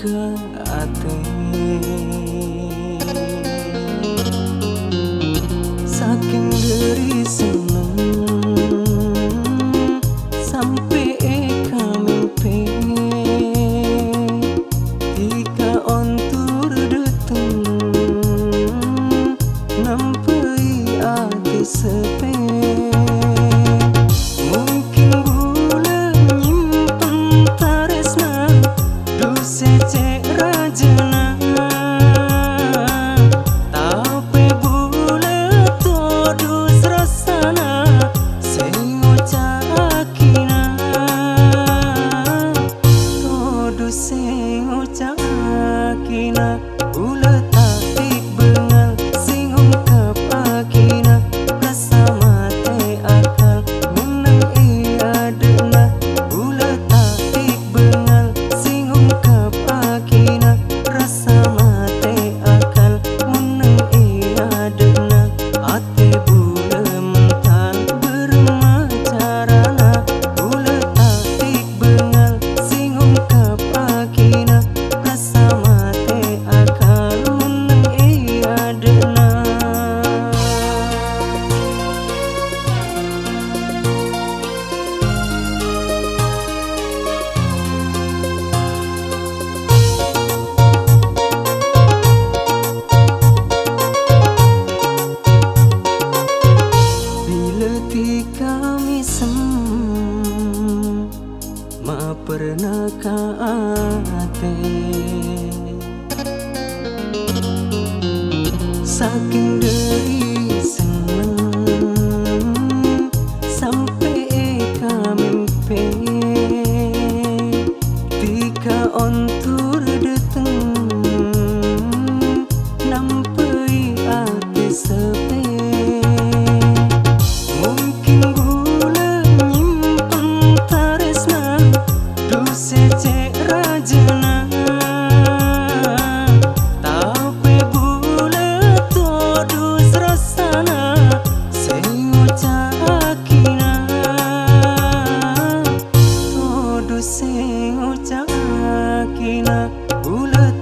ke ate. Saking geri seneng sampai eka mimpi tika ontur deteng nampai ati sepe. Mungkin bulan nyimpen taresna duse cek rajana tapi bulan todus rasana sing ucakina todus sing ucakina bulan tatik bengal sing ungkap akina rasa mate akal menang iya dena bulan tatik bengal sing ungkap akina rasa mate akal menang iya dena ate bulan mental bermacarana bulan tatik bengal sing ungkap akina rasa mate akal menang iya dena. Bila tika misem ma pernah ka ate saking dari seneng sampai eka mimpi tika ontur deteng nampai ati sepe. Mungkin bulan nyimpen taresna duse cek rajana tapi bulan todus rasana sing ucakina todus sing ucakina bulan